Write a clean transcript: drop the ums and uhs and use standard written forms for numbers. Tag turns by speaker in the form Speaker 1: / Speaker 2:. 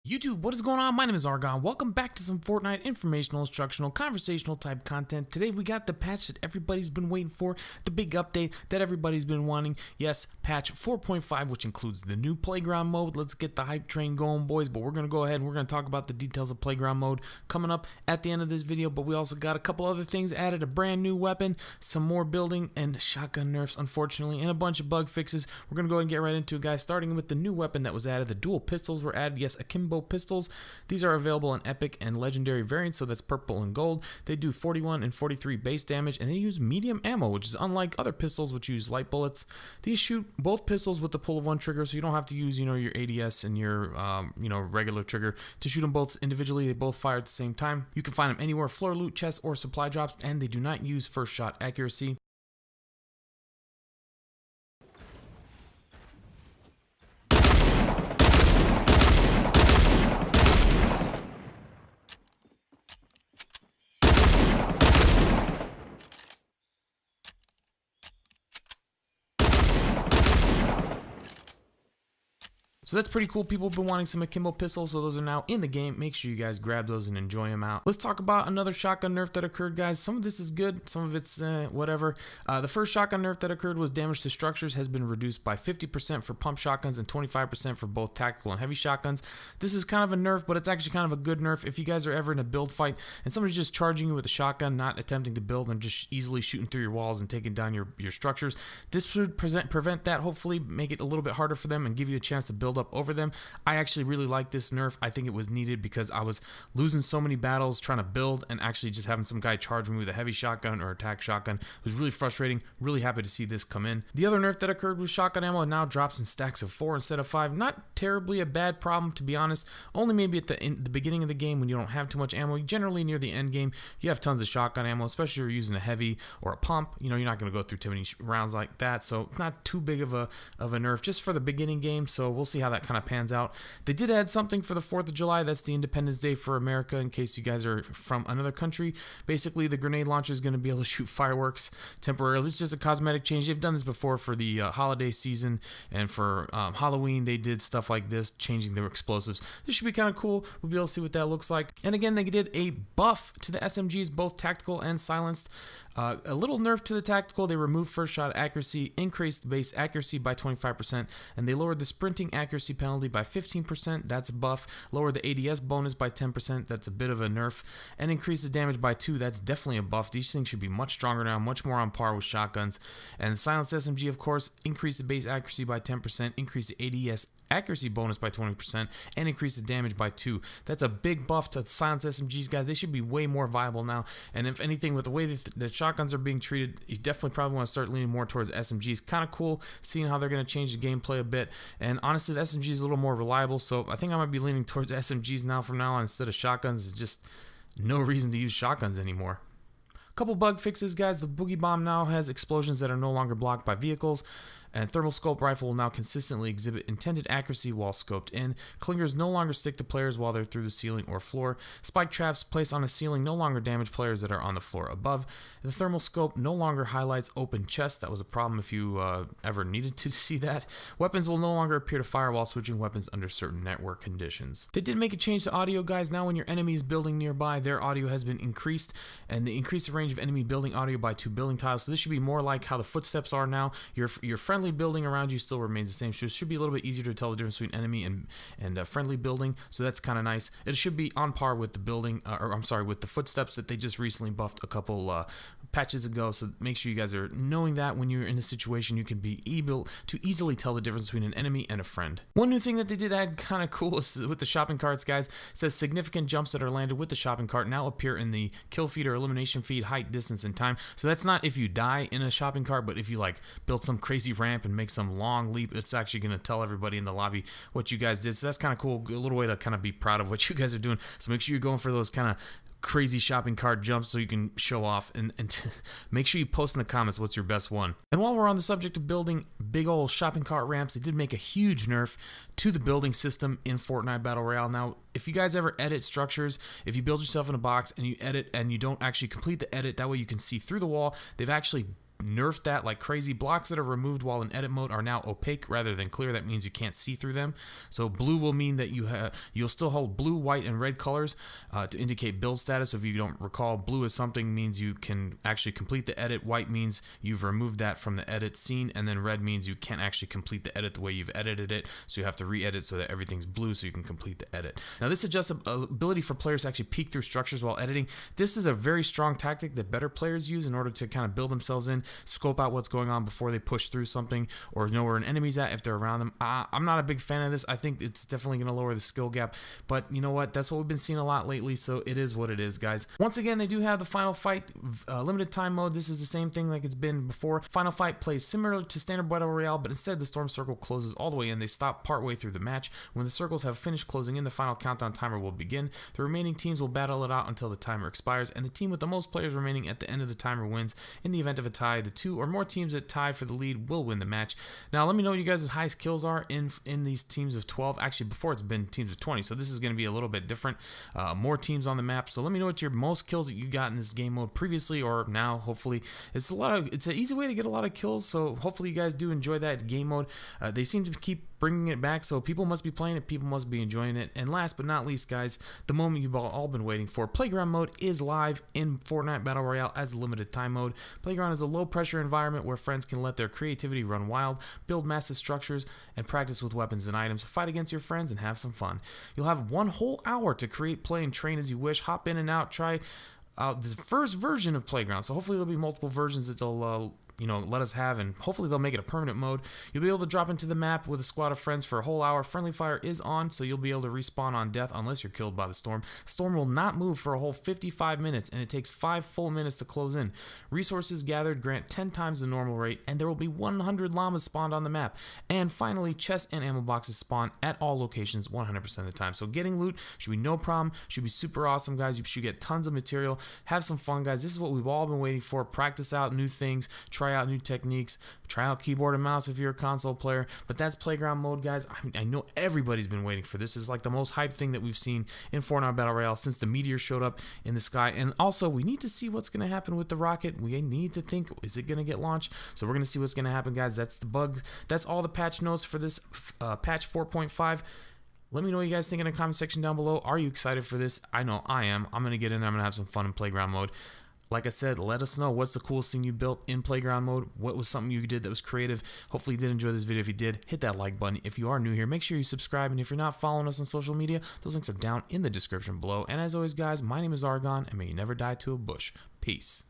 Speaker 1: YouTube, what is going on? My name is Argon. Welcome back to some Fortnite informational, instructional, conversational type content. Today we got the patch that everybody's been waiting for, the big update that everybody's been wanting. Yes, patch 4.5, which includes the new playground mode. Let's get the hype train going, boys, but we're going to go ahead and we're going to talk about the details of playground mode coming up at the end of this video, but we also got a couple other things added, a brand new weapon, some more building and shotgun nerfs, unfortunately, and a bunch of bug fixes. We're going to go ahead and get right into it, guys, starting with the new weapon that was added. The dual pistols were added. Yes, akimbo pistols. These are available in epic and legendary variants, so that's purple and gold. They do 41 and 43 base damage, and they use medium ammo, which is unlike other pistols which use light bullets. These shoot both pistols with the pull of one trigger, so you don't have to use your ADS and your regular trigger to shoot them both individually. They both fire at the same time. You can find them anywhere, floor loot, chests, or supply drops, and they do not use first shot accuracy. So that's pretty cool. People have been wanting some akimbo pistols, so those are now in the game. Make sure you guys grab those and enjoy them out. Let's talk about another shotgun nerf that occurred, guys. Some of this is good, some of it's whatever. The first shotgun nerf that occurred was damage to structures has been reduced by 50% for pump shotguns and 25% for both tactical and heavy shotguns. This is kind of a nerf, but it's actually kind of a good nerf. If you guys are ever in a build fight and somebody's just charging you with a shotgun, not attempting to build and just easily shooting through your walls and taking down your structures, this should prevent that, hopefully make it a little bit harder for them and give you a chance to build up over them. I actually really like this nerf. I think it was needed because I was losing so many battles trying to build and actually just having some guy charge me with a heavy shotgun or attack shotgun. It was really frustrating. Really happy to see this come in. The other nerf that occurred was shotgun ammo now drops in stacks of 4 instead of 5. Not terribly a bad problem, to be honest. Only maybe at the beginning of the game when you don't have too much ammo. Generally near the end game you have tons of shotgun ammo, especially if you're using a heavy or a pump. You're not going to go through too many rounds like that, so not too big of a nerf just for the beginning game. So we'll see how that kind of pans out. They did add something for the 4th of July. That's the Independence Day for America, in case you guys are from another country. Basically, the grenade launcher is going to be able to shoot fireworks temporarily. It's just a cosmetic change. They've done this before for the holiday season, and for Halloween they did stuff like this, changing their explosives. This should be kind of cool. We'll be able to see what that looks like. And again, they did a buff to the SMGs, both tactical and silenced. A little nerf to the tactical. They removed first shot accuracy, increased the base accuracy by 25%, and they lowered the sprinting accuracy penalty by 15%. That's a buff. Lowered the ADS bonus by 10%. That's a bit of a nerf. And increased the damage by 2. That's definitely a buff. These things should be much stronger now, much more on par with shotguns. And the silenced SMG, of course, increased the base accuracy by 10%, increased the ADS accuracy bonus by 20%, and increase the damage by 2. That's a big buff to the silenced SMGs, guys. They should be way more viable now. And if anything, with the way that the shotguns are being treated, you definitely probably want to start leaning more towards SMGs. Kind of cool seeing how they're going to change the gameplay a bit. And honestly, the SMG is a little more reliable, so I think I might be leaning towards SMGs now from now on instead of shotguns. It's just no reason to use shotguns anymore. Couple bug fixes, guys. The boogie bomb now has explosions that are no longer blocked by vehicles, and thermal scope rifle will now consistently exhibit intended accuracy while scoped in. Clingers no longer stick to players while they're through the ceiling or floor. Spike traps placed on a ceiling no longer damage players that are on the floor above. The thermal scope no longer highlights open chests. That was a problem if you ever needed to see that. Weapons will no longer appear to fire while switching weapons under certain network conditions. They did make a change to audio, guys. Now when your enemy is building nearby, their audio has been increased, and they increase the range of enemy building audio by 2 building tiles. So this should be more like how the footsteps are now. Your friendly building around you still remains the same, so it should be a little bit easier to tell the difference between enemy and friendly building, so that's kind of nice. It should be on par with the building, with the footsteps that they just recently buffed a couple patches ago, so make sure you guys are knowing that when you're in a situation you can be able to easily tell the difference between an enemy and a friend. One new thing that they did add kind of cool is with the shopping carts, guys. It says significant jumps that are landed with the shopping cart now appear in the kill feed or elimination feed, height, distance, and time. So that's not if you die in a shopping cart, but if you like build some crazy ramp and make some long leap, it's actually going to tell everybody in the lobby what you guys did. So that's kind of cool, a little way to kind of be proud of what you guys are doing. So make sure you're going for those kind of crazy shopping cart jumps so you can show off, and make sure you post in the comments what's your best one. And while we're on the subject of building big old shopping cart ramps, they did make a huge nerf to the building system in Fortnite Battle Royale. Now, if you guys ever edit structures, if you build yourself in a box and you edit and you don't actually complete the edit, that way you can see through the wall, they've actually nerfed that like crazy. Blocks that are removed while in edit mode are now opaque rather than clear. That means you can't see through them. So blue will mean that you'll still hold blue, white, and red colors to indicate build status. So if you don't recall, blue is something means you can actually complete the edit. White means you've removed that from the edit scene, and then red means you can't actually complete the edit the way you've edited it. So you have to re-edit so that everything's blue so you can complete the edit. Now this adjusts ability for players to actually peek through structures while editing. This is a very strong tactic that better players use in order to kind of build themselves in, scope out what's going on before they push through something, or know where an enemy's at if they're around them. I'm not a big fan of this. I think it's definitely going to lower the skill gap, but you know what? That's what we've been seeing a lot lately, so it is what it is, guys. Once again, they do have the Final Fight limited time mode. This is the same thing like it's been before. Final Fight plays similar to standard Battle Royale, but instead the storm circle closes all the way in. They stop partway through the match. When the circles have finished closing in, the final countdown timer will begin. The remaining teams will battle it out until the timer expires, and the team with the most players remaining at the end of the timer wins. In the event of a tie, the 2 or more teams that tie for the lead will win the match. Now, let me know what you guys' highest kills are in these teams of 12. Actually, before it's been teams of 20, so this is going to be a little bit different. More teams on the map. So let me know what your most kills that you got in this game mode previously or now. Hopefully, it's an easy way to get a lot of kills. So hopefully you guys do enjoy that game mode. They seem to keep bringing it back, so people must be playing it, people must be enjoying it. And last but not least, guys, the moment you've all been waiting for, Playground mode is live in Fortnite Battle Royale as a limited time mode. Playground is a low pressure environment where friends can let their creativity run wild, build massive structures, and practice with weapons and items, fight against your friends, and have some fun. You'll have 1 whole hour to create, play, and train as you wish. Hop in and out, try out this first version of Playground. So hopefully there'll be multiple versions that they'll let us have, and hopefully they'll make it a permanent mode. You'll be able to drop into the map with a squad of friends for a whole hour. Friendly fire is on, so you'll be able to respawn on death unless you're killed by the storm. Storm will not move for a whole 55 minutes, and it takes 5 full minutes to close in. Resources gathered grant 10 times the normal rate, and there will be 100 llamas spawned on the map. And finally, chests and ammo boxes spawn at all locations 100% of the time. So getting loot should be no problem, should be super awesome, guys. You should get tons of material, have some fun, guys. This is what we've all been waiting for. Practice out new things, try out new techniques, try out keyboard and mouse if you're a console player. But that's Playground mode, guys. I know everybody's been waiting for this. It's like the most hyped thing that we've seen in Fortnite Battle Royale since the meteor showed up in the sky. And also, we need to see what's going to happen with the rocket. We need to think, is it going to get launched? So we're going to see what's going to happen, guys. That's the bug. That's all the patch notes for this patch 4.5. Let me know what you guys think in the comment section down below. Are you excited for this? I know I am. I'm going to get in there. I'm going to have some fun in Playground mode. Like I said, let us know what's the coolest thing you built in Playground mode. What was something you did that was creative? Hopefully you did enjoy this video. If you did, hit that like button. If you are new here, make sure you subscribe. And if you're not following us on social media, those links are down in the description below. And as always, guys, my name is Argon, and may you never die to a bush. Peace.